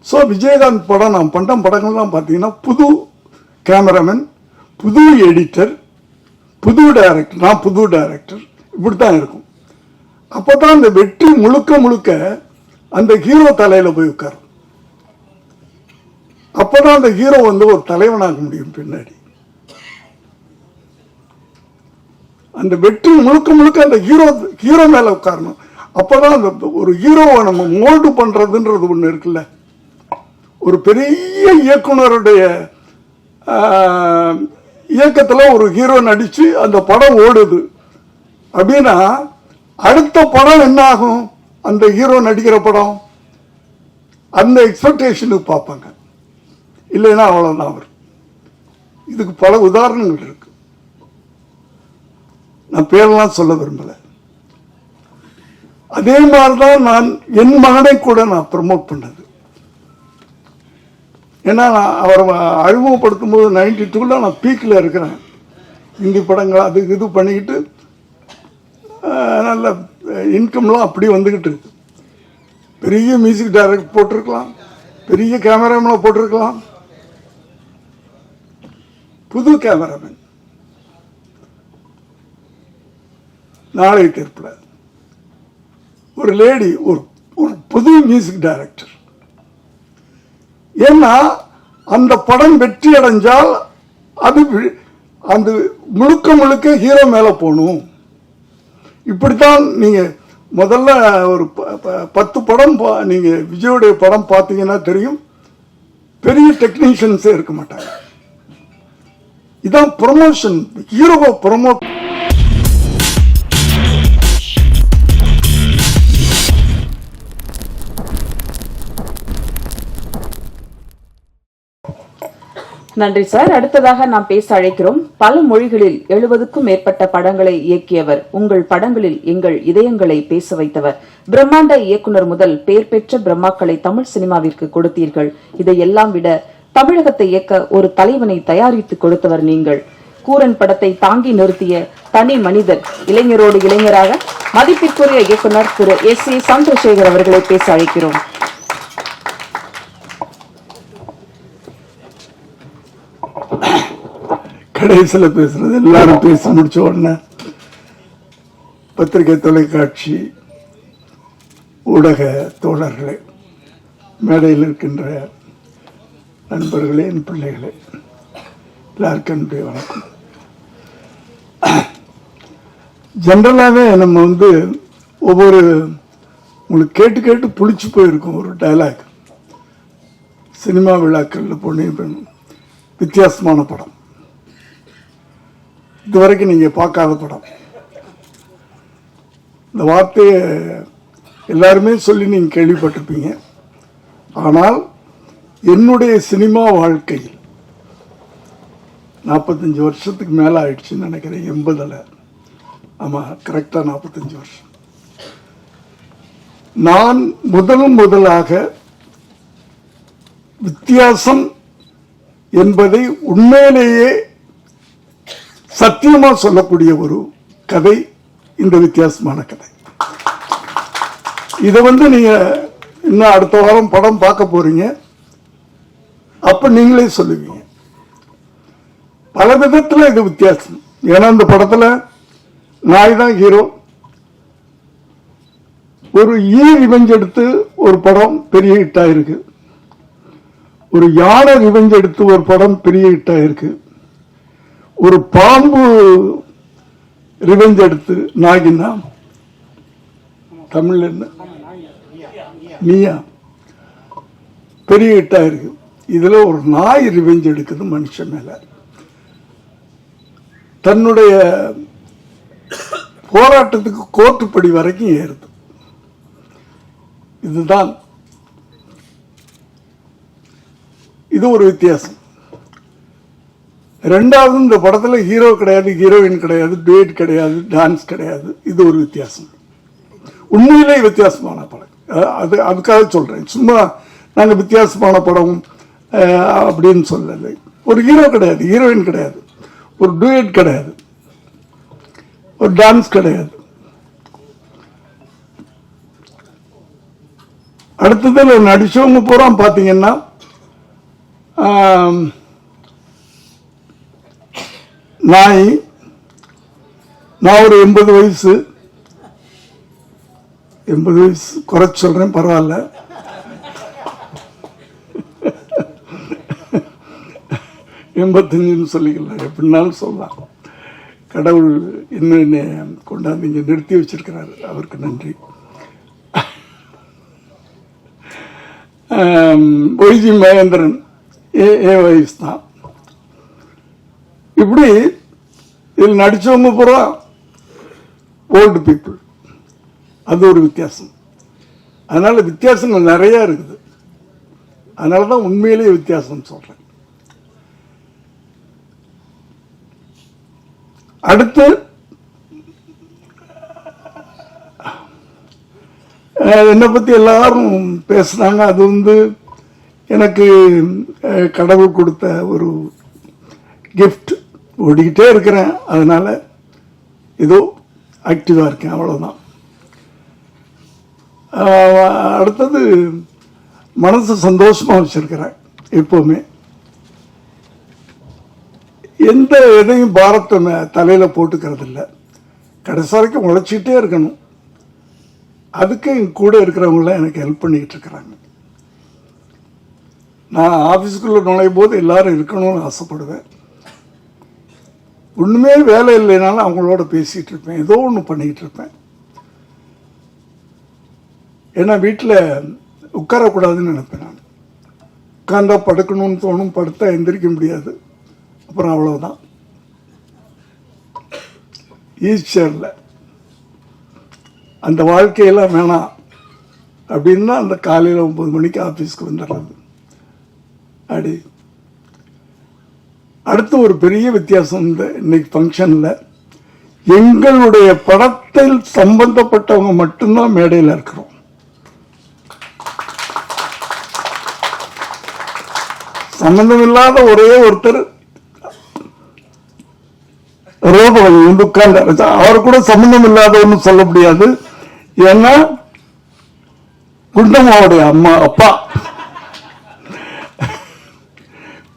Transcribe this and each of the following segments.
So Vijayakanth படம் நான் பண்ண படங்கள்லாம் பார்த்தீங்கன்னா புது கேமராமேன், புது எடிட்டர், புது டைரக்டர், நான் புது டைரக்டர், இப்படி தான் இருக்கும். அப்போ தான் அந்த வெற்றி முழுக்க முழுக்க அந்த ஹீரோ தலையில் போய் உட்காரும். அப்போ தான் அந்த ஹீரோ வந்து ஒரு தலைவனாக முடியும். பின்னாடி அந்த வெற்றி முழுக்க முழுக்க அந்த ஹீரோ மேலே உட்காரணும். அப்போ தான் அந்த ஒரு ஹீரோவை நம்ம மோல்டு பண்ணுறதுன்றது ஒன்று இருக்குல்ல. ஒரு பெரிய இயக்குனருடைய இயக்கத்தில் ஒரு ஹீரோ நடித்து அந்த படம் ஓடுது அப்படின்னா அடுத்த படம் என்ன ஆகும்? அந்த ஹீரோ நடிக்கிற படம் அந்த எக்ஸ்பெக்டேஷனுக்கு பார்ப்பாங்க. இல்லைன்னா அவ்வளோதான் அவர். இதுக்கு பல உதாரணங்கள் இருக்கு. நான் பேரெல்லாம் சொல்ல விரும்பலை. அதே மாதிரிதான் நான் என் மகனை கூட நான் ப்ரமோட் பண்ணது. ஏன்னா நான் அவரை அறிமுகப்படுத்தும் போது 92 நான் பீக்கில் இருக்கிறேன். ஹிந்தி படங்கள் அது இது பண்ணிக்கிட்டு நல்ல இன்கம்லாம் அப்படி வந்துக்கிட்டு இருக்கு. பெரிய மியூசிக் டைரக்டர் போட்டிருக்கலாம், பெரிய கேமராமேனை போட்டிருக்கலாம். புது கேமராமேன் நாளை தீர்ப்பில் ஒரு லேடி, ஒரு புது மியூசிக் டைரக்டர். ஏன்னா அந்த படம் வெற்றி அடைஞ்சால் அது அந்த முழுக்க முழுக்க ஹீரோ மேலே போகணும். இப்படித்தான் நீங்கள் முதல்ல ஒரு 10 படம் நீங்கள் விஜயோடைய படம் பார்த்தீங்கன்னா தெரியும், பெரிய டெக்னீஷியன்ஸே இருக்க மாட்டாங்க. இதான் ப்ரொமோஷன், ஹீரோவை ப்ரொமோட். நன்றி சார். அடுத்ததாக நாம் பேச அழைக்கிறோம். பல மொழிகளில் 70க்கும் மேற்பட்ட படங்களை இயக்கியவர், உங்கள் படங்களில் எங்கள் இதயங்களை பேச வைத்தவர், பிரம்மாண்ட இயக்குனர் முதல் பெயர் பெற்ற பிரம்மாக்களை தமிழ் சினிமாவிற்கு கொடுத்தீர்கள். இதையெல்லாம் விட தமிழகத்தை இயக்க ஒரு தலைவனை தயாரித்து கொடுத்தவர் நீங்கள். கூரன் படத்தை தாங்கி நிறுத்திய தனி மனிதர், இளைஞரோடு இளைஞராக மதிப்பிற்குரிய இயக்குனர் திரு S.A. சந்திரசேகர் அவர்களை பேச அழைக்கிறோம். கடைசியில் பேசுறது எல்லாரும் பேசி முடிச்ச உடனே பத்திரிகை, தொலைக்காட்சி, ஊடக தோழர்களே, மேடையில் இருக்கின்ற நண்பர்களே, என் பிள்ளைகளே, எல்லாருக்கும் என்னுடைய வணக்கம். ஜென்ரலாகவே நம்ம ஒவ்வொரு உங்களுக்கு கேட்டு கேட்டு புளிச்சு போயிருக்கும் ஒரு டைலாக். சினிமா விழாக்களில் பொண்ணு வித்தியாசமான படம், இதுவரைக்கும் நீங்கள் பார்க்காத படம். இந்த வார்த்தையை எல்லாருமே சொல்லி நீங்கள் கேள்விப்பட்டிருப்பீங்க. ஆனால் என்னுடைய சினிமா வாழ்க்கையில் 45 வருஷத்துக்கு மேலே ஆயிடுச்சுன்னு நினைக்கிறேன். 80ல், ஆமாம், கரெக்டாக 45 வருஷம். நான் முதலாக வித்தியாசம் என்பதை உண்மையிலேயே சத்தியமா சொல்லக்கூடிய ஒரு கதை இந்த வித்தியாசமான கதை. இதை நீங்க இன்னும் அடுத்த வாரம் படம் பார்க்க போறீங்க, அப்ப நீங்களே சொல்லுவீங்க. பல விதத்துல இது வித்தியாசம். ஏன்னா இந்த படத்துல நாய் தான் ஹீரோ. ஒரு ரிவெஞ்ச் எடுத்து ஒரு படம் பெரிய ஹிட் ஆயிருக்கு. ஒரு யானை ரிவெஞ்ச் எடுத்து ஒரு படம் பெரிய ஹிட் ஆயிருக்கு. ஒரு பாம்பு ரிவெஞ்ச் எடுத்து, நாகினா தமிழ்ல என்ன, நீயா, பெரிய ஹிட் ஆயிருக்கு. இதுல ஒரு நாய் ரிவெஞ்ச் எடுக்குது மனுஷன் மேல. தன்னுடைய போராட்டத்துக்கு கோர்ட்டுப்படி வரைக்கும் ஏறுது. இதுதான் இது ஒரு வித்தியாசம். ரெண்டாவது, இந்த படத்துல ஹீரோ கிடையாது, ஹீரோயின் கிடையாது, டூயட் கிடையாது, டான்ஸ் கிடையாது. இது ஒரு வித்தியாசம், உண்மையிலே வித்தியாசமான படம். அதுக்காக சொல்றேன். சும்மா நாங்கள் வித்தியாசமான படம் அப்படின்னு சொல்லலை. ஒரு ஹீரோ கிடையாது, ஹீரோயின் கிடையாது, ஒரு டூயட் கிடையாது, ஒரு டான்ஸ் கிடையாது. அடுத்ததுல நடிச்சவங்க பூரா பார்த்தீங்கன்னா நான் ஒரு 80 வயசு குறைச்சு சொல்றேன், பரவாயில்ல. எண்பத்தஞ்சுன்னு சொல்லிக்கலாம், எப்படின்னாலும் சொல்லலாம். கடவுள் இன்னும் கொண்டாந்து இங்கே நிறுத்தி வச்சிருக்கிறாரு, அவருக்கு நன்றி. ஒய்ஜி மகேந்திரன் ஏ வயசு தான். இப்படி இதில் நடிச்சவங்க பூரா ஓல்டு பீப்புள். அது ஒரு வித்தியாசம். அதனால வித்தியாசங்கள் நிறைய இருக்குது. அதனால தான் உண்மையிலேயே வித்தியாசம் சொல்றேன். அடுத்து என்னை பத்தி எல்லாரும் பேசுனாங்க. அது எனக்கு கடவுள் கொடுத்த ஒரு கிஃப்ட். ஓடிக்கிட்டே இருக்கிறேன், அதனால ஏதோ ஆக்டிவா இருக்கேன், அவ்வளவுதான். அடுத்தது மனசு சந்தோஷமா வச்சிருக்கிறேன் எப்பவுமே. எந்த எதையும் பாரத்தை தலையில போட்டுக்கிறது இல்லை. கடைசி வரைக்கும் உழைச்சிக்கிட்டே இருக்கணும். அதுக்கு என் கூட இருக்கிறவங்கள எனக்கு ஹெல்ப் பண்ணிக்கிட்டு இருக்கிறாங்க. நான் ஆபீஸ்க்குள்ள நுழையும் போது எல்லாரும் இருக்கணும்னு ஆசைப்படுவேன். ஒண்ணுமே வேலை இல்லைனாலும் அவங்களோட பேசிட்டு இருப்பேன், ஏதோ ஒன்று பண்ணிக்கிட்டு இருப்பேன். ஏன்னா வீட்டில் உட்காரக்கூடாதுன்னு நினைப்பேன். நான் உட்கார்ந்தா படுக்கணும்னு தோணும், படுத்தா எந்திரிக்க முடியாது. அப்புறம் அவ்வளவுதான், ஈஸ்டர்ல அந்த வாழ்க்கையெல்லாம் வேணாம் அப்படின்னா அந்த காலையில் 9 மணிக்கு ஆபீஸ்க்கு வந்துடுறது. அப்படி அடுத்து ஒரு பெரிய வித்தியாசம் இன்னைக்கு ஃபங்க்ஷன்ல, எங்களுடைய படத்தில் சம்பந்தப்பட்டவங்க மட்டும்தான் மேடையில் இருக்கிறோம். சம்பந்தமில்லாத ஒரே ஒருத்தர் ரோபவன் உட்கார்ந்து, அவர் கூட சம்பந்தம் இல்லாதவன்னு சொல்ல முடியாது. ஏன்னா குண்டம்மாவுடைய அப்பா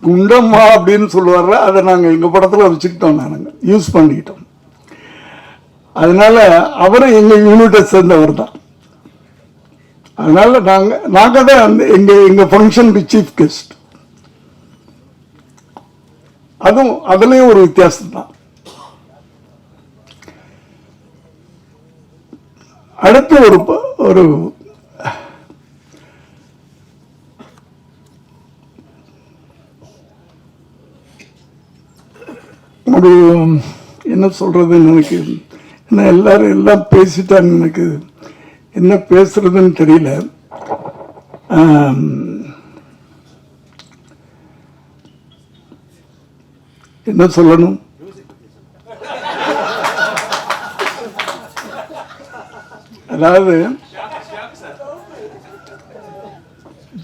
குண்டம்மா அப்படின்னு சொல்லுவார்ல, அதை நாங்க எங்க படத்துல வச்சுக்கிட்டோம், நாங்க யூஸ் பண்ணிக்கிட்டோம். அதனால அவரும் எங்க யூனிட்டை சேர்ந்தவர் தான். அதனால நாங்க தான் எங்க ஃபங்க்ஷனுக்கு சீஃப் கெஸ்ட். அதுலயும் ஒரு வித்தியாசம் தான். அடுத்து ஒரு ஒரு என்ன சொல்றதுன்னு எனக்கு என்ன, எல்லாரும் எல்லாம் பேசிட்டாங்க, எனக்கு என்ன பேசுறதுன்னு தெரியல. என்ன சொல்லணும்? அதாவது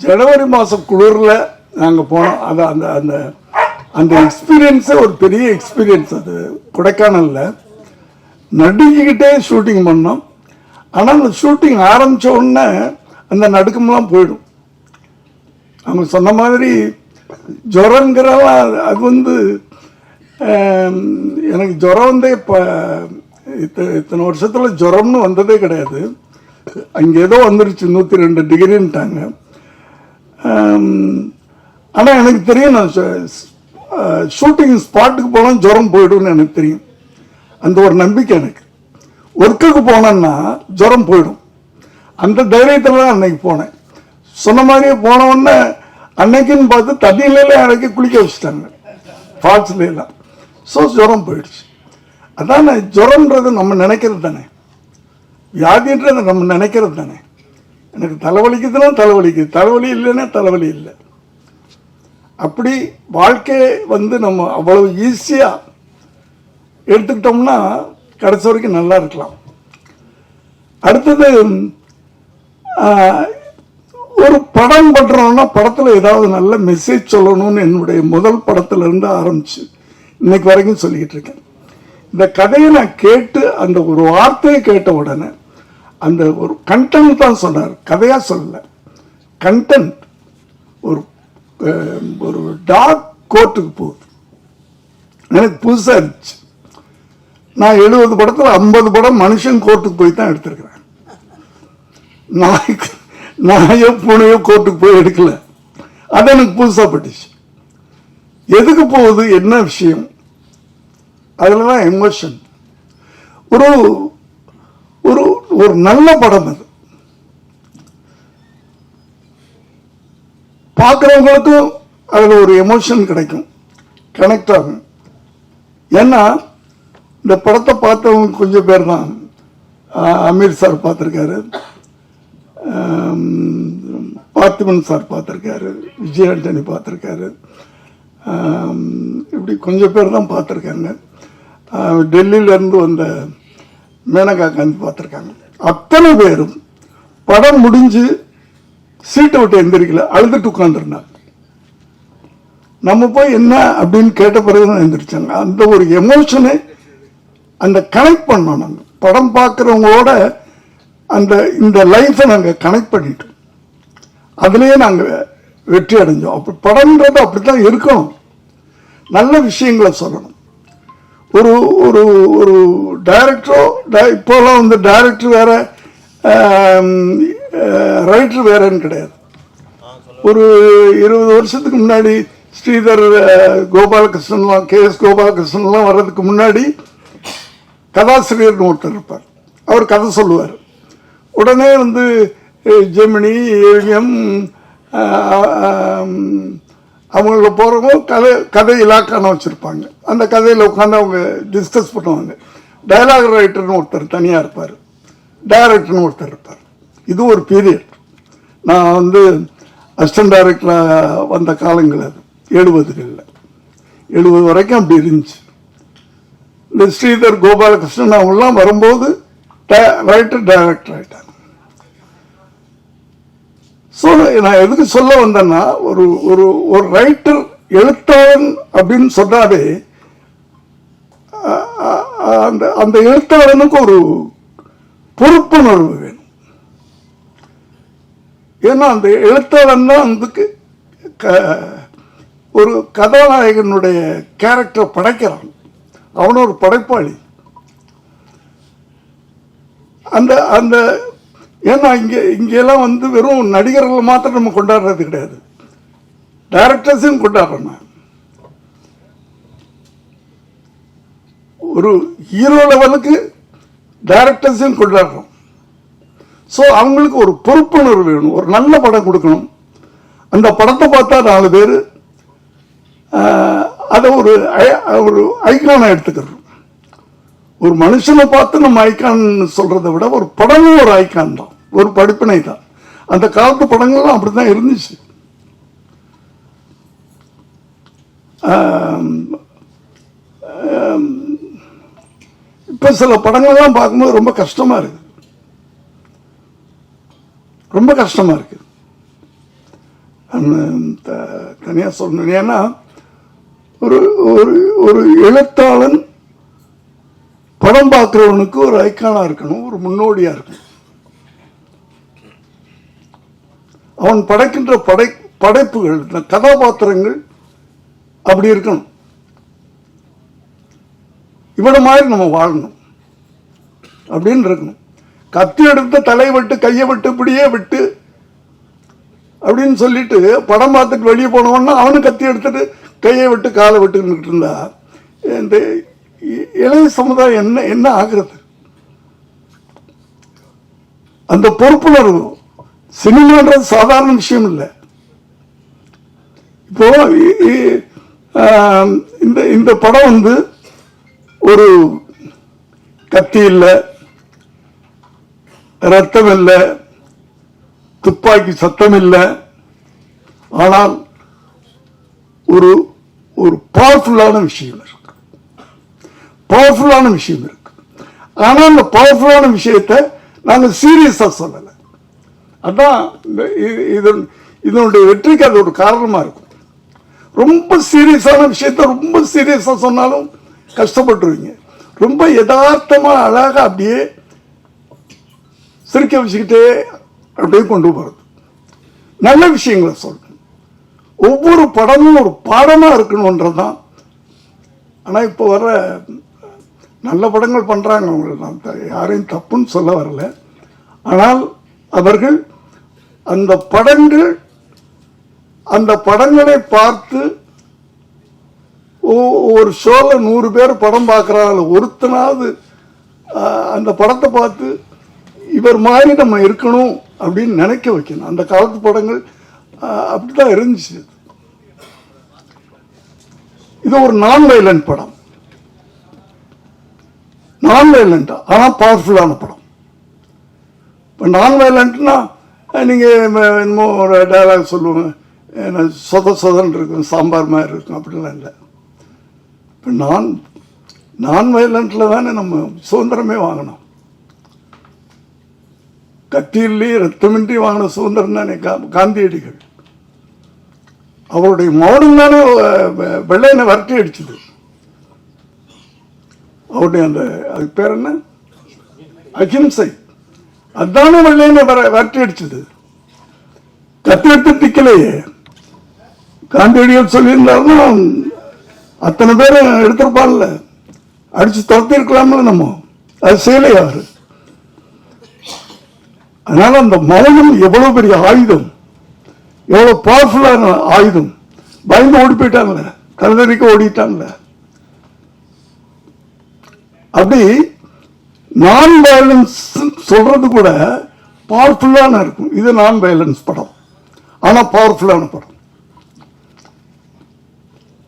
ஜனவரி மாசம் குளிர்ல நாங்க போனோம். அது அந்த அந்த அந்த எக்ஸ்பீரியன்ஸ் ஒரு பெரிய எக்ஸ்பீரியன்ஸ். அது கொடைக்கானல்ல நடுங்கிக்கிட்டே ஷூட்டிங் பண்ணோம். ஆனா அந்த ஷூட்டிங் ஆரம்பிச்ச உடனே அந்த நடுக்கம்லாம் போயிடும். அவங்க சொன்ன மாதிரி ஜுரங்கிறலாம் அது எனக்கு ஜுரம் இத்தனை வருஷத்துல ஜுரம்னு வந்ததே கிடையாது. அங்க ஏதோ வந்துருச்சு 102 டிகிரின்ட்டாங்க. ஆனா எனக்கு தெரியும், நான் ஷூட்டிங் ஸ்பாட்டுக்கு போனா ஜுரம் போயிடும்னு எனக்கு தெரியும். அந்த ஒரு நம்பிக்கை எனக்கு. ஒர்க்குக்கு போனேன்னா ஜுரம் போயிடும், அந்த தைரியத்துல தான் அன்னைக்கு போனேன். சொன்ன மாதிரியே போன உடனே அன்னைக்குன்னு பார்த்து தண்ணியில எனக்கு குளிக்க வச்சுட்டாங்க, ஃபால்ஸ்ல எல்லாம். ஸோ ஜுரம் போயிடுச்சு. அதான் ஜுரம்ன்றது நம்ம நினைக்கிறது தானே, வியாதின்றது நம்ம நினைக்கிறது தானே. எனக்கு தலைவலிக்குதுன்னா தலைவலிக்குது, தலைவலி இல்லைன்னா தலைவலி இல்லை. அப்படி வாழ்க்கை நம்ம அவ்வளவு ஈஸியா எடுத்துக்கிட்டோம்னா கடைசி வரைக்கும் நல்லா இருக்கலாம். அடுத்தது ஒரு படம் பண்றோம்னா படத்துல ஏதாவது நல்ல மெசேஜ் சொல்லணும்னு என்னுடைய முதல் படத்துல இருந்து ஆரம்பிச்சு இன்னைக்கு வரைக்கும் சொல்லிக்கிட்டு இருக்கேன். இந்த கதையை நான் கேட்டு அந்த ஒரு வார்த்தையை கேட்ட உடனே அந்த ஒரு கண்டென்ட் தான் சொன்னார், கதையா சொல்லல. கண்டென்ட் ஒரு ஒரு டார்க் கோர்ட்டுக்கு போகுது. எனக்கு புதுசாக இருந்துச்சு. நான் 70 படத்தில் 50 படம் மனுஷன் கோர்ட்டுக்கு போய் தான் எடுத்திருக்கிறேன். நாயோ பூனையோ கோர்ட்டுக்கு போய் எடுக்கல. அது எனக்கு புதுசாக பட்டுச்சு. எதுக்கு போகுது, என்ன விஷயம், அதில் தான் எமோஷன். ஒரு ஒரு ஒரு நல்ல படம் அது. பார்க்குறவங்களுக்கும் அதில் ஒரு எமோஷன் கிடைக்கும், கனெக்ட் ஆகும். ஏன்னா இந்த படத்தை பார்த்தவங்க கொஞ்சம் பேர் தான். அமீர் சார் பார்த்துருக்காரு, பார்த்திபன் சார் பார்த்துருக்காரு, விஜய் ஆண்டனி பார்த்துருக்காரு, இப்படி கொஞ்சம் பேர் தான் பார்த்துருக்காங்க. டெல்லியிலேருந்து வந்த மேனகா காந்தி பார்த்துருக்காங்க. அத்தனை பேரும் படம் முடிஞ்சு சீட்டை விட்டு எந்திரிக்கல, அழுதுட்டு உட்காந்துருந்தாங்க. நம்ம போய் என்ன அப்படின்னு கேட்ட பிறகுதான் எந்திரிச்சாங்க. அந்த ஒரு எமோஷனை அந்த கனெக்ட் பண்ணோம். நாங்கள் படம் பார்க்குறவங்களோட அந்த இந்த லைஃப்பை நாங்கள் கனெக்ட் பண்ணிட்டோம். அதுலேயே நாங்கள் வெற்றி அடைஞ்சோம். அப்படி படம்ன்றது அப்படித்தான் இருக்கணும். நல்ல விஷயங்களை சொல்லணும். ஒரு ஒரு ஒரு டைரக்டரோ, இப்போலாம் வந்து டைரக்டர் வேற ரைட்டர் வேறன்னு கிடையாது. ஒரு 20 வருஷத்துக்கு முன்னாடி ஸ்ரீதர் கோபாலகிருஷ்ணன்லாம், KS கோபாலகிருஷ்ணன்லாம் வர்றதுக்கு முன்னாடி கதாசிரியர்னு ஒருத்தர் இருப்பார். அவர் கதை சொல்லுவார். உடனே வந்து ஜெமினி, ஏவிஎம் அவங்கள போகிறவங்க கதை இலாக்கான வச்சுருப்பாங்க. அந்த கதையில் உட்காந்து அவங்க டிஸ்கஸ் பண்ணுவாங்க. டயலாக் ரைட்டர்னு ஒருத்தர் தனியாக இருப்பார், டைரக்டர்னு ஒருத்தர் இருப்பார். இது ஒரு பீரியட். நான் வந்து அசிஸ்டன்ட் டைரக்டராக வந்த காலங்கள் அது 70 வரைக்கும் அப்படி இருந்துச்சு. இந்த ஸ்ரீதர் கோபாலகிருஷ்ணன் அவங்களாம் வரும்போது ரைட்டர் டைரக்டர் ஆகிட்டாங்க. ஸோ நான் எதுக்கு சொல்ல வந்தேன்னா, ஒரு ஒரு ஒரு ரைட்டர், எழுத்தாளன் அப்படின்னு சொன்னாலே அந்த அந்த எழுத்தாளனுக்கு ஒரு பொறுப்புணர்வு வேணும். ஏன்னா அந்த எழுத்தாளன் தான் அதுக்கு ஒரு கதாநாயகனுடைய கேரக்டர் படைக்கிறான். அவன் ஒரு படைப்பாளி. அந்த அந்த ஏன்னா இங்கெல்லாம் வந்து வெறும் நடிகர்கள் மாத்திரம் நம்ம கொண்டாடுறது கிடையாது, டைரக்டர்ஸையும் கொண்டாடுறோம். ஒரு ஹீரோ லெவலுக்கு டைரக்டர்ஸையும் கொண்டாடுறோம். ஸோ அவங்களுக்கு ஒரு பொறுப்புணர்வு வேணும். ஒரு நல்ல படம் கொடுக்கணும். அந்த படத்தை பார்த்தா 4 பேர் அதை ஒரு ஐக்கானை எடுத்துக்கிறோம். ஒரு மனுஷனை பார்த்து நம்ம ஐக்கான் சொல்றதை விட ஒரு படமும் ஒரு ஐக்கான் தான், ஒரு படிப்பினை தான். அந்த காலத்து படங்கள்லாம் அப்படிதான் இருந்துச்சு. இப்ப சில படங்கள்லாம் பார்க்கும்போது ரொம்ப கஷ்டமா இருக்கு, ரொம்ப கஷ்டமா இருக்கு. தனியா சொல்லணும். ஏன்னா ஒரு ஒரு எழுத்தாளன் படம் பார்க்கிறவனுக்கு ஒரு ஐக்கானா இருக்கணும், ஒரு முன்னோடியா இருக்கணும். அவன் படைக்கின்ற படைப்புகள், கதாபாத்திரங்கள் அப்படி இருக்கணும். இவன மாதிரி நம்ம வாழணும் அப்படின்னு இருக்கணும். கத்தி எடுத்து தலை வெட்டு, கையை வெட்டு, இப்படியே வெட்டு அப்படின்னு சொல்லிட்டு படம் பார்த்துட்டு வெளியே போனவன்னா அவனு கத்தி எடுத்துட்டு கையை விட்டு காலை விட்டுக்கிட்டு இருந்தா இந்த இளைய சமுதாயம் என்ன ஆகிறது? அந்த பொறுப்புணர்வு. சினிமான்றது சாதாரண விஷயம் இல்லை. இப்போ இந்த படம் வந்து ஒரு கத்தி இல்லை, ரத்தம் இல்லை, துப்பாக்கி சத்தம் இல்லை. ஆனால் ஒரு ஒரு பவர்ஃபுல்லான விஷயம் இருக்கு, பவர்ஃபுல்லான விஷயம் இருக்கு. ஆனால் அந்த பவர்ஃபுல்லான விஷயத்தை நாங்கள் சீரியஸா சொல்லலை. அதான் இதனுடைய வெற்றிக்கு அது ஒரு காரணமா இருக்கும். ரொம்ப சீரியஸான விஷயத்த ரொம்ப சீரியஸா சொன்னாலும் கஷ்டப்பட்டுருவீங்க. ரொம்ப யதார்த்தமா அழகா அப்படியே சிரிக்க வச்சுக்கிட்டே அப்படியே கொண்டு போறது. நல்ல விஷயங்களை சொல்லணும். ஒவ்வொரு படமும் ஒரு பாடமா இருக்கணும்ன்றதுதான். ஆனா இப்போ வர நல்ல படங்கள் பண்றாங்க, அவங்களுக்கு நான் யாரையும் தப்புன்னு சொல்ல வரல. ஆனால் அவர்கள் அந்த படங்களை பார்த்து ஒரு ஷோல 100 பேர் படம் பார்க்கறாங்க, ஒருத்தனாவது அந்த படத்தை பார்த்து இவர் மாதிரி நம்ம இருக்கணும் அப்படின்னு நினைக்க வைக்கணும். அந்த காலத்து படங்கள் அப்படிதான் இருந்துச்சு. இது ஒரு நான் வயலண்ட் படம், நான் வயலண்டா ஆனா பவர்ஃபுல்லான படம். இப்போ நான் வயலண்ட்னா நீங்க என்னமோ ஒரு டயலாக் சொல்லுவாங்க, சொதன்னு இருக்கும், சாம்பார் மாதிரி இருக்கும், அப்படிலாம் இல்லை. இப்போ நான் வயலண்ட்ல தானே நம்ம சுதந்திரமே வாங்கினோம். கத்தியிலே ரத்தமின்றி வாங்கின சுதந்திரம் தானே காந்தியடிகள். அவருடைய மௌனம் தானே வெள்ளையனை விரட்டி அடிச்சது. அவருடைய அந்த அதுக்கு பேர் என்ன, அகிம்சை, அதுதானே வெள்ளையனை விரட்டி அடிச்சது. கத்தி எடுத்து திக்கலையே. காந்தியடிகள் சொல்லியிருந்தாருன்னா அத்தனை பேரும் எடுத்திருப்பான்ல, அடிச்சு துரத்தி இருக்கலாம்ல. நம்ம அது செய்யலையா அவரு? அதனால அந்த மௌனம் எவ்வளவு பெரிய ஆயுதம், எவ்வளவு பவர்ஃபுல்லான ஆயுதம். பயந்து ஓடி போயிட்டாங்கல்ல, கலந்தரிக்க ஓடிட்டாங்கல்ல. அப்படி நான் வயலன்ஸ் சொல்றது கூட பவர்ஃபுல்லான இருக்கும். இது நான் வயலன்ஸ் படம், ஆனா பவர்ஃபுல்லான படம்.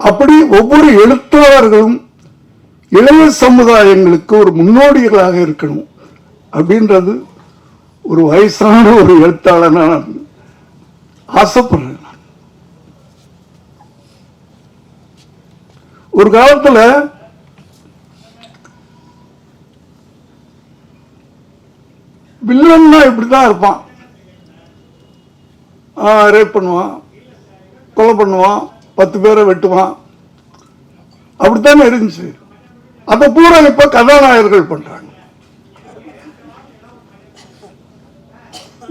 அப்படி ஒவ்வொரு எழுத்தாளர்களும் இளைய சமுதாயங்களுக்கு ஒரு முன்னோடிகளாக இருக்கணும் அப்படின்றது ஒரு வயசான ஒரு எழுத்தாளர் நான் ஆசைப்படுறேன். ஒரு காலத்துல வில்லன்னா இப்படிதான் இருப்பான், ரேப் பண்ணுவான், கொலை பண்ணுவான், 10 பேரை வெட்டுவான், அப்படித்தானே இருந்துச்சு. அத பூரா இப்ப கதாநாயகர்கள் பண்றாங்க.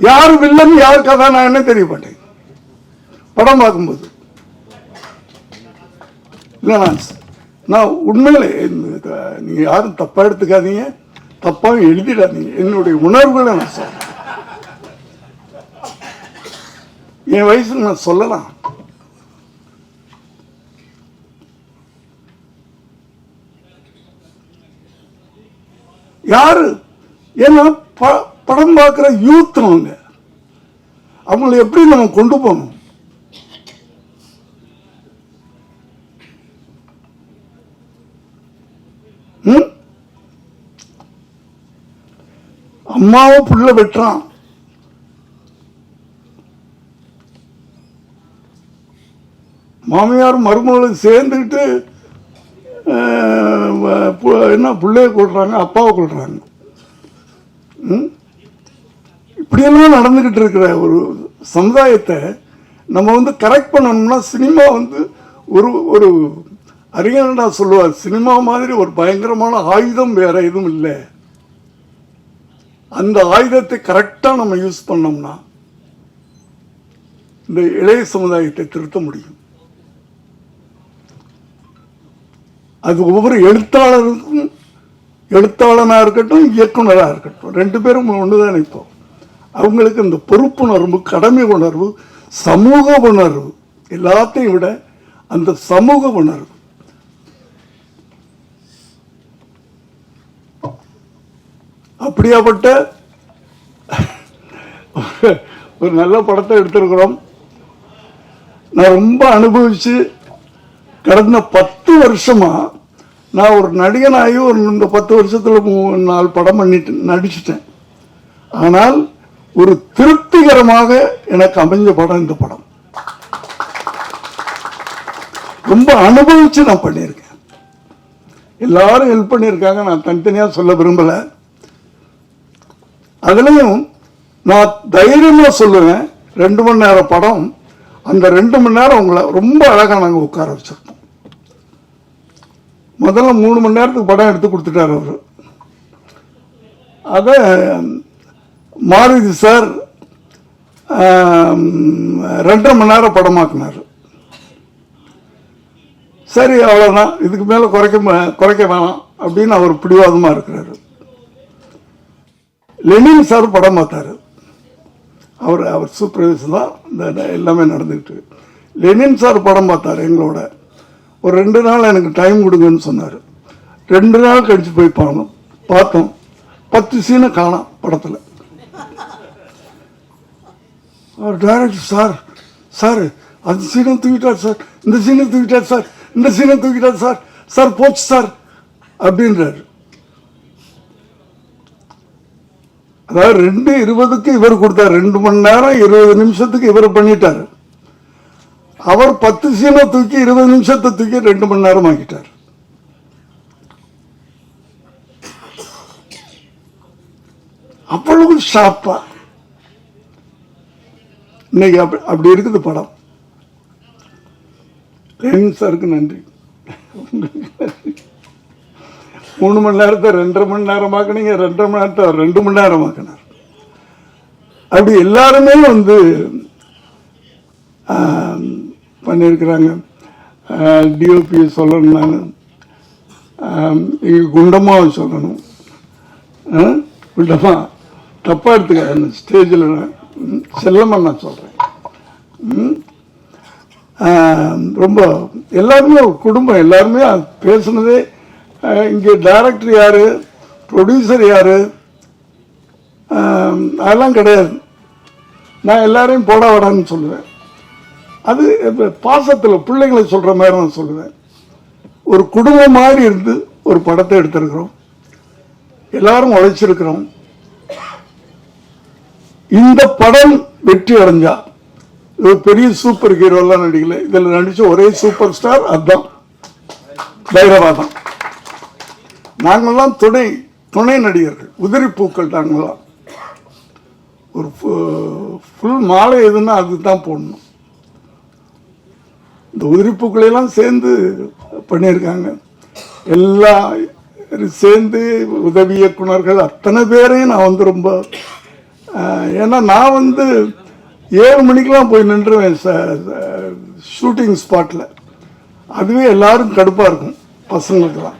யார் வில்லன் யார் கதாநாயகன்னு தெரிய மாட்டேங்குது படம் பார்க்கும்போது. நான் உண்மையிலே நீங்க யாரும் தப்பா எடுத்துக்காதீங்க, தப்பாக எழுதிடாதீங்க. என்னுடைய உணர்வுகளை நான் சொல்றேன். என் வயசுல நான் சொல்லலாம். யாரு ஏன்னா படம் பார்க்கிற யூத் அவங்களை எப்படி நம்ம கொண்டு போகணும்? அம்மாவை புள்ள வெட்டுறான், மாமியார் மருமகளும் சேர்ந்துக்கிட்டு என்ன பிள்ளைய கொள்றாங்க, அப்பாவை கொள்றாங்க. இப்படியெல்லாம் நடந்துகிட்டு இருக்கிற ஒரு சமுதாயத்தை நம்ம கரெக்ட் பண்ணணும்னா சினிமா ஒரு ஒரு அறிஞர்டா சொல்லுவார், சினிமா மாதிரி ஒரு பயங்கரமான ஆயுதம் வேற எதுவும் இல்லை. அந்த ஆயுதத்தை கரெக்டா நம்ம யூஸ் பண்ணோம்னா இந்த இளைய சமுதாயத்தை திருத்த முடியும். அது ஒவ்வொரு எழுத்தாளருக்கும், எழுத்தாளனா இருக்கட்டும் இயக்குனராக இருக்கட்டும், 2 பேரும் ஒண்ணுதான். இப்போ அவங்களுக்கு இந்த பொறுப்புணர்வு, கடமை உணர்வு, சமூக உணர்வு, எல்லாத்தையும் விட அந்த சமூக உணர்வு. அப்படியாப்பட்ட ஒரு நல்ல படத்தை எடுத்திருக்கிறோம். நான் ரொம்ப அனுபவிச்சு கடந்த 10 வருஷமா நான் ஒரு நடிகனாகி இந்த 10 வருஷத்துல 4 படம் நடிச்சிட்டேன். ஆனால் ஒரு திருப்திகரமாக எனக்கு அமைஞ்ச படம் இந்த படம். ரொம்ப அனுபவிச்சு நான் பண்ணியிருக்கேன். எல்லாரும் ஹெல்ப் பண்ணியிருக்காங்க, நான் தனித்தனியா சொல்ல விரும்பல. அதுலயும் நான் தைரியமா சொல்லுவேன், 2 மணி நேரம் படம். அந்த 2 மணி நேரம் உங்களை ரொம்ப அழகா நாங்க உட்கார வச்சிருக்கோம். முதல்ல 3 மணி நேரத்துக்கு படம் எடுத்து கொடுத்துட்டாரு அவரு. அத மாருதி சார் 2.5 மணி நேரம் படமாக்குனார். சரி அவ்வளோதான், இதுக்கு மேலே குறைக்க வேணாம் அப்படின்னு அவர் பிடிவாதமாக இருக்கிறாரு. லெனின் சார் படம் பார்த்தாரு. அவர் சூப்பர்வைசர் தான் இந்த எல்லாமே நடந்துக்கிட்டு. லெனின் சார் படம் பார்த்தாரு எங்களோட. ஒரு 2 நாள் எனக்கு டைம் கொடுங்கன்னு சொன்னார். 2 நாள் கழிச்சு போய் பார்த்தோம். 10 சீனை காணோம் படத்தில். அவர் டைரக்டர், சார் அந்த சீனை தூக்கிட்டார் சார், இந்த சீனை தூக்கிட்டார் சார், இந்த சீனை தூக்கிட்டார் சார், சார் போச்சு சார் அப்படின்றாரு. அதாவது 2:20க்கு இவர் கொடுத்தார். 2 மணி நேரம் 20 நிமிஷத்துக்கு இவர் பண்ணிட்டாரு. அவர் 10 சீனை தூக்கி 20 நிமிஷத்தை தூக்கி 2 மணி நேரம் ஆக்கிட்டார். அவ்வளவு ஷாப்பா இன்னைக்கு அப்படி இருக்குது படம். லெனின் சாருக்கு நன்றி. 3 மணி நேரத்தை 2.5 மணி நேரமாக்குனீங்க, 2.5 மணி நேரத்தை 2 மணி நேரமாக்கினார். அப்படி எல்லாருமே பண்ணியிருக்கிறாங்க. டிஓபி சொல்லணும், நான் குண்டமாக சொல்லணும். குண்டமா தப்பா எடுத்துக்க, ஸ்டேஜில் செல்லமா நான் சொல்றேன். ரொம்ப எல்லாருமே குடும்பம், எல்லாருமே பேசுனதே. இங்கே டைரக்டர் யாரு, ப்ரொடியூசர் யாரு, அதெல்லாம் கிடையாது. நான் எல்லாரையும் போட வாடான்னு சொல்லுவேன். அது பாசத்தில் பிள்ளைங்களை சொல்ற மாதிரி நான் சொல்லுவேன். ஒரு குடும்பம் மாதிரி இருந்து ஒரு படத்தை எடுத்திருக்கிறோம். எல்லாரும் உழைச்சிருக்கிறோம். இந்த படம் வெற்றி அடைஞ்சா, பெரிய சூப்பர் ஹீரோ எல்லாம் நடிக்கல, இதுல நடிச்ச ஒரே சூப்பர் ஸ்டார் அதுதான், பைரவா தான். நாங்கள்லாம் துணை நடிகர்கள், உதிரி பூக்கள். நாங்கள்லாம் ஒரு ஃபுல் மாலை எதுன்னா அதுதான் போடணும். இந்த உதிரி பூக்களெல்லாம் சேர்ந்து பண்ணியிருக்காங்க. எல்லாம் சேர்ந்து உதவி இயக்குனர்கள் அத்தனை பேரையும் நான் ரொம்ப, ஏன்னா நான் 7 மணிக்கெல்லாம் போய் நின்றுவேன் ஷூட்டிங் ஸ்பாட்டில். அதுவே எல்லாரும் கடுப்பாக இருக்கும் பசங்களுக்கெல்லாம்.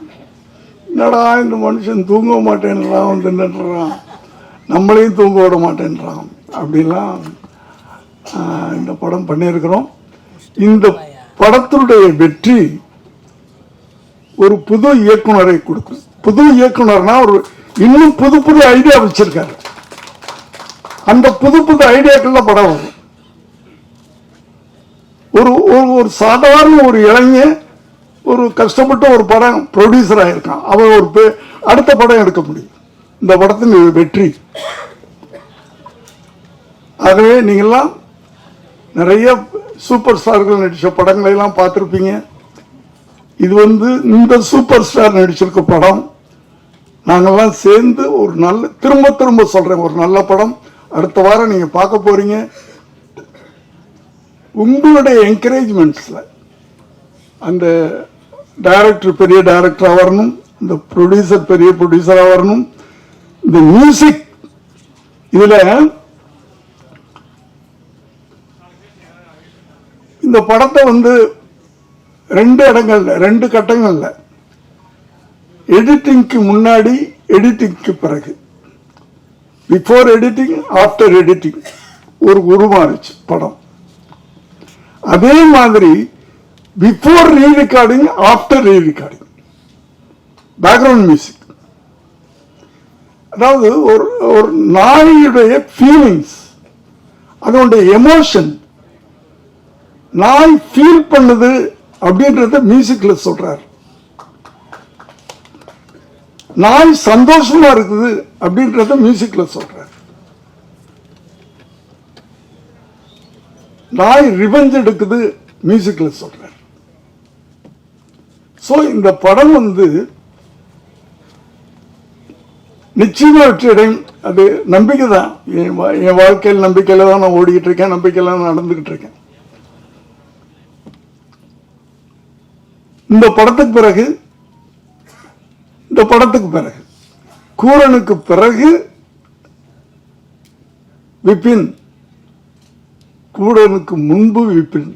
என்னடா இந்த மனுஷன் தூங்க மாட்டேன்றான், நின்றுறான், நம்மளையும் தூங்க விட மாட்டேன்றான் அப்படின்லாம் இந்த படம் பண்ணியிருக்கிறோம். இந்த படத்தினுடைய வெற்றி ஒரு புது இயக்குனரை கொடுக்கும். புது இயக்குனர்னா ஒரு இன்னும் புது புது ஐடியா வச்சிருக்காரு. அந்த புது புது ஐடியாக்கள்ல படம் வரும். ஒரு சாதாரண ஒரு இளைஞன் ஒரு கஷ்டப்பட்டு ஒரு படம் ப்ரொடியூசர் ஆயிருக்கான். அவன் அடுத்த படம் எடுக்க முடியும். இந்த படத்தின் வெற்றி. ஆகவே நீங்கெல்லாம் நிறைய சூப்பர் ஸ்டார்கள் நடிச்ச படங்களை எல்லாம் பார்த்திருப்பீங்க. இது இந்த சூப்பர் ஸ்டார் நடிச்சிருக்க படம். நாங்கெல்லாம் சேர்ந்து ஒரு நல்ல, திரும்ப சொல்றேன், ஒரு நல்ல படம் அடுத்த வாரம் நீங்க பார்க்க போறீங்க. உங்களுடைய என்கரேஜ்மெண்ட்ஸ்ல அந்த டைரக்டர் பெரிய டைரக்டரா வரணும், இந்த ப்ரொடியூசர் பெரிய ப்ரொடியூசரா வரணும். இந்த மியூசிக் இதுல இந்த படத்தை 2 இடங்கள்ல 2 கட்டங்கள்ல, எடிட்டிங்க்கு முன்னாடி, எடிட்டிங்க்கு பிறகு, பிஃபோர் எடிட்டிங் ஆஃப்டர் எடிட்டிங் ஒரு உருமாறுச்சு படம். அதே மாதிரி பிஃபோர் ரீ ரெக்கார்டிங் ஆஃப்டர் ரீ ரெக்கார்டிங் பேக்ரவுண்ட் மியூசிக். அதாவது ஒரு நாயுடைய ஃபீலிங்ஸ், அதனுடைய எமோஷன், நாய் ஃபீல் பண்ணுது அப்படின்றத மியூசிக்ல சொல்றாரு. நாய் சந்தோஷமா இருக்குது அப்படின்றத மியூசிக்ல சொல்றாரு. நாய் ரிவெஞ்ச் எடுக்குது மியூசிக்ல சொல்றாரு. சோ இந்த படம் நிச்சயமா வெற்றி அடையும். அது நம்பிக்கை தான். என் வாழ்க்கையில் நம்பிக்கையில தான் நான் ஓடிக்கிட்டு இருக்கேன், நம்பிக்கையில தான் நடந்துகிட்டு இருக்கேன். இந்த படத்துக்கு பிறகு கூரனுக்கு பிறகு விபின் கூடனுக்கு முன்பு விபின்.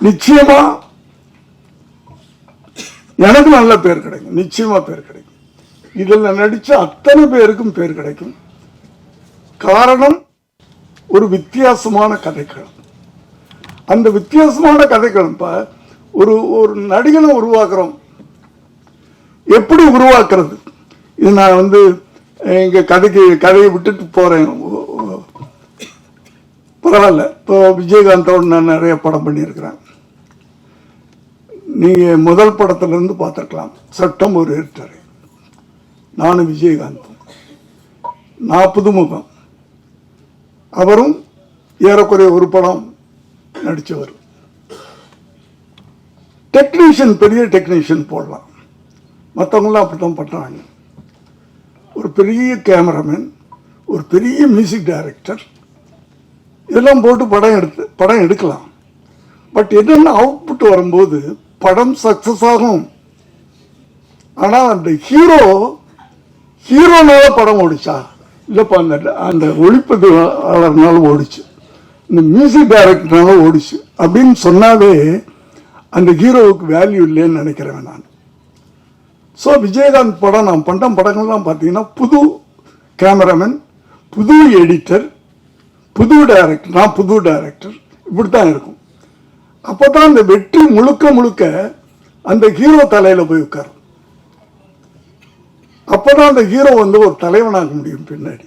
நிச்சயமா எனக்கு நல்ல பேர் கிடைக்கும், நிச்சயமா பேர் கிடைக்கும். இதுல நடிச்ச அத்தனை பேருக்கும் பேர் கிடைக்கும். காரணம் ஒரு வித்தியாசமான கதைக்களம். அந்த வித்தியாசமான கதைக்களம் ஒரு ஒரு நடிகனை உருவாக்குறோம். எப்படி உருவாக்குறது? இது நான் வந்து எங்க கதையை விட்டுட்டு போறேன், பரவாயில்ல. இப்போ விஜயகாந்தோட நான் நிறைய படம் பண்ணியிருக்கிறேன். நீங்க முதல் படத்துல இருந்து பார்த்துருக்கலாம். சட்டம் ஒரு ஏற்றாரு, நானும் விஜயகாந்தும். நான் புதுமுகம், அவரும் ஏறக்குறைய ஒரு படம் நடிச்சவர். டெக்னீஷியன், பெரிய டெக்னீஷியன் போடலாம், மற்றவங்களாம் அப்படித்தான் பண்றாங்க. ஒரு பெரிய கேமராமேன், ஒரு பெரிய மியூசிக் டைரக்டர், இதெல்லாம் போட்டு படம் எடுக்கலாம். பட் என்னென்ன அவுட்புட் வரும்போது படம் சக்சஸ் ஆகும். ஆனா அந்த ஹீரோனால படம் ஓடிச்சா? இல்லப்பா, அந்த ஒளிப்பதிவாளர்னால ஓடிச்சு, இந்த மியூசிக் டைரக்டர்னால ஓடிச்சு அப்படின்னு சொன்னாவே அந்த ஹீரோவுக்கு வேல்யூ இல்லைன்னு நினைக்கிறேன் நான். ஸோ விஜயகாந்த் படம், நான் பண்ண படங்கள்லாம் பார்த்தீங்கன்னா புது கேமராமேன், புது எடிட்டர், புது டைரக்டர், நான் புது டைரக்டர், இப்படித்தான் இருக்கும். அப்பதான் அந்த வெற்றி முழுக்க அந்த ஹீரோ தலையில போய் உட்காரும். அப்பதான் அந்த ஹீரோ வந்து ஒரு தலைவனாக முடியும் பின்னாடி.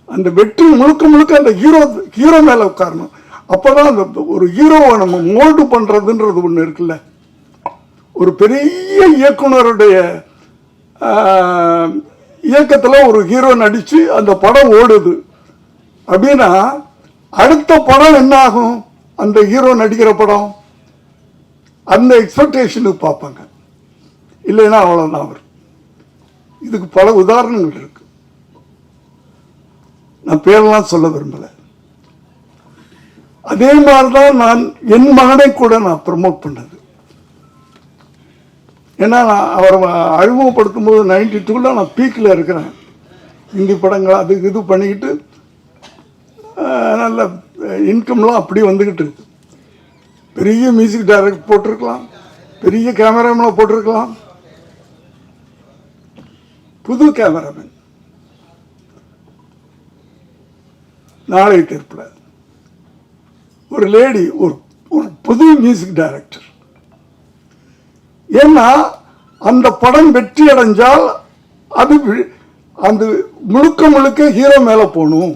அந்த வெற்றி முழுக்க அந்த ஹீரோ மேல உட்காரணும். அப்பதான் அந்த ஒரு ஹீரோவை நம்ம மோல்டு பண்றதுன்றது ஒண்ணு இருக்குல்ல. ஒரு பெரிய இயக்குனருடைய இயக்கத்துல ஒரு ஹீரோ நடிச்சு அந்த படம் ஓடுது அப்படின்னா அடுத்த படம் என்ன ஆகும்? அந்த ஹீரோ நடிக்கிற படம் அந்த எக்ஸ்பெக்டேஷனுக்கு பார்ப்பாங்க, இல்லைன்னா அவ்வளவுதான். அவர் இதுக்கு பல உதாரணங்கள் இருக்கு, நான் பேரெல்லாம் சொல்ல விரும்பல. அதே மாதிரிதான் நான் என் மகனை கூட நான் ப்ரமோட் பண்ணது. ஏன்னா நான் அவரை அறிமுகப்படுத்தும் போது 92 நான் பீக்கில் இருக்கிறேன். ஹிந்தி படங்கள் அது இது பண்ணிக்கிட்டு நல்ல இன்கம்லாம் அப்படி வந்துக்கிட்டு இருக்கு. பெரிய மியூசிக் டைரக்டர் போட்டிருக்கலாம், பெரிய கேமராமேனை போட்டிருக்கலாம். புது கேமராமேன் நாளை தீர்ப்பில் ஒரு லேடி, ஒரு புது மியூசிக் டைரக்டர். ஏன்னா அந்த படம் வெற்றி அடைஞ்சால் அது அந்த முழுக்க ஹீரோ மேல போகணும்.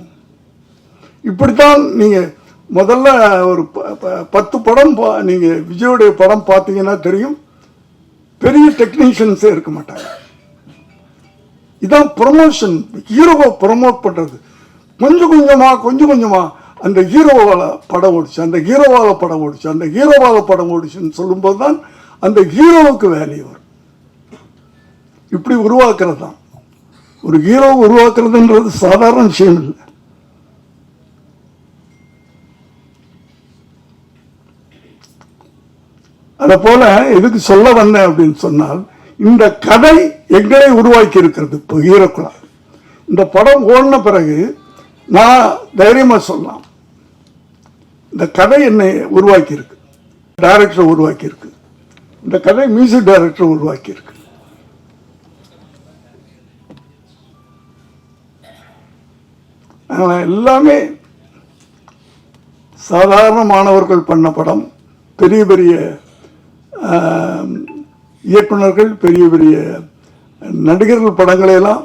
இப்படித்தான் நீங்க முதல்ல ஒரு 10 படம் நீங்க விஜயோடைய படம் பார்த்தீங்கன்னா தெரியும், பெரிய டெக்னீஷியன்ஸே இருக்க மாட்டாங்க. இதான் ப்ரொமோஷன், ஹீரோவை ப்ரொமோட் பண்றது. கொஞ்சம் கொஞ்சமா அந்த ஹீரோவால படம் ஓடிச்சு, அந்த ஹீரோவால படம் ஓடிச்சு, அந்த ஹீரோவால படம் ஓடிச்சுன்னு சொல்லும்போது தான் அந்த ஹீரோவுக்கு வேல்யூ வரும். இப்படி உருவாக்குறது தான். ஒரு ஹீரோ உருவாக்குறதுன்றது சாதாரண விஷயம் இல்லை. அத போல எதுக்கு சொல்ல வந்தேன் அப்படின்னு சொன்னால், இந்த கதை எங்களை உருவாக்கி இருக்கிறது. இப்போ ஹீரோக்குள்ள இந்த படம் ஓடின பிறகு நான் தைரியமா சொல்லலாம், இந்த கதை என்னை உருவாக்கி இருக்கு, டைரக்டர் உருவாக்கி இருக்கு, இந்த கதை மியூசிக் டைரக்டர் உருவாக்கி இருக்கு. எல்லாமே சாதாரண மாணவர்கள் பண்ண படம். பெரிய இயக்குனர்கள், பெரிய நடிகர்கள் படங்களை எல்லாம்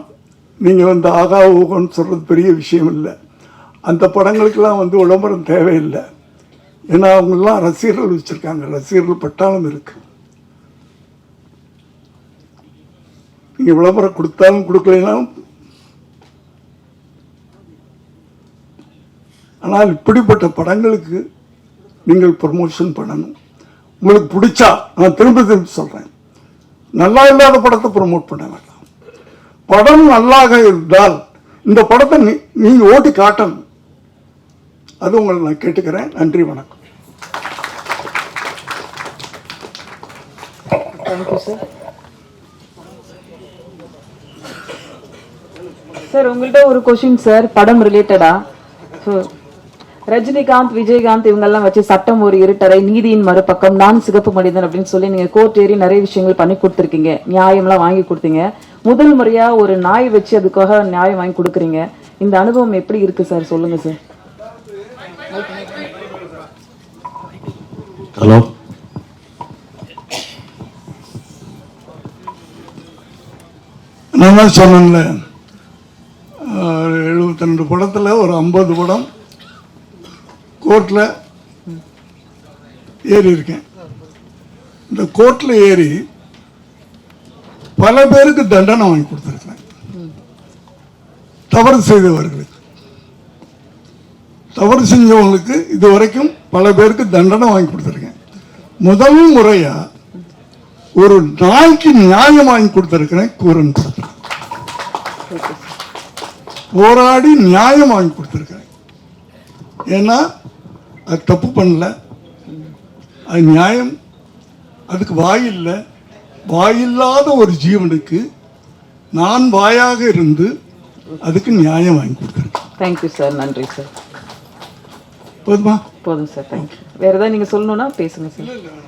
நீங்க வந்து ஆகா ஊகன்னு சொல்றது பெரிய விஷயம் இல்லை. அந்த படங்களுக்கெல்லாம் வந்து விளம்பரம் தேவையில்லை. ஏன்னா அவங்கெல்லாம் ரசிகர்கள் வச்சிருக்காங்க, ரசிகர்கள் பட்டாளம் இருக்கு. நீங்க விளம்பரம் கொடுத்தாலும் கொடுக்கலைனாலும். ஆனால் இப்படிப்பட்ட படங்களுக்கு நீங்கள் ப்ரமோஷன் பண்ணணும். உங்களுக்கு பிடிச்சா, நான் திரும்ப சொல்றேன், நல்லா இல்லாத படத்தை ப்ரமோட் பண்ண வேண்டாம். படம் நல்லாக இருந்தால் இந்த படத்தை நீங்க ஓட்டி காட்டணும். அது உங்களை நான் கேட்டுக்கிறேன். நன்றி, வணக்கம். Thank you sir. சார் உங்கள்ட்ட ஒரு கொஸ்டின் சார், படம் ரிலேட்டடா. ரஜினிகாந்த், விஜயகாந்த் இவங்கெல்லாம் வச்சு சட்டம் ஒரு இருட்டறை, நீதியின் மறுபக்கம், நான் சிகப்பு மனிதன் அப்படின்னு சொல்லி நீங்க கோர்ட் ஏறி நிறைய விஷயங்கள் பண்ணி கொடுத்துருக்கீங்க, நியாயம்லாம் வாங்கி கொடுத்தீங்க. முதல் முறையா ஒரு நாய் வச்சு அதுக்காக நியாயம் வாங்கி கொடுக்குறீங்க. இந்த அனுபவம் எப்படி இருக்கு சார், சொல்லுங்க சார். ஹலோ, நான் தான் சொன்னேன்ல, 72 படத்துல ஒரு 50 படம் கோர்ட்ல ஏறி இருக்கேன். இந்த கோர்ட்ல ஏறி பல பேருக்கு தண்டனை வாங்கி கொடுத்துருக்கேன். தவறு செய்தவர்களுக்கு, தவறு செஞ்சவங்களுக்கு இதுவரைக்கும் பல பேருக்கு தண்டனை வாங்கி கொடுத்துருக்கேன். முதல் முறையா ஒரு நாய்க்கு நியாயம் வாங்கி கொடுத்திருக்கிறேன். கூரன் படத்தில் போராடி நியாயம் வாங்கி கொடுத்திருக்கிறேன். ஏன்னா அது தப்பு பண்ணல, அது நியாயம், அதுக்கு வாயில்லை. வாயில்லாத ஒரு ஜீவனுக்கு நான் வாயாக இருந்து அதுக்கு நியாயம் வாங்கி கொடுத்திருக்கேன். தேங்க்யூ சார், நன்றி சார். போதுமா? போதும் சார், தேங்க்யூ. வேற ஏதாவது நீங்க சொல்லணும்னா பேசுங்க சார்.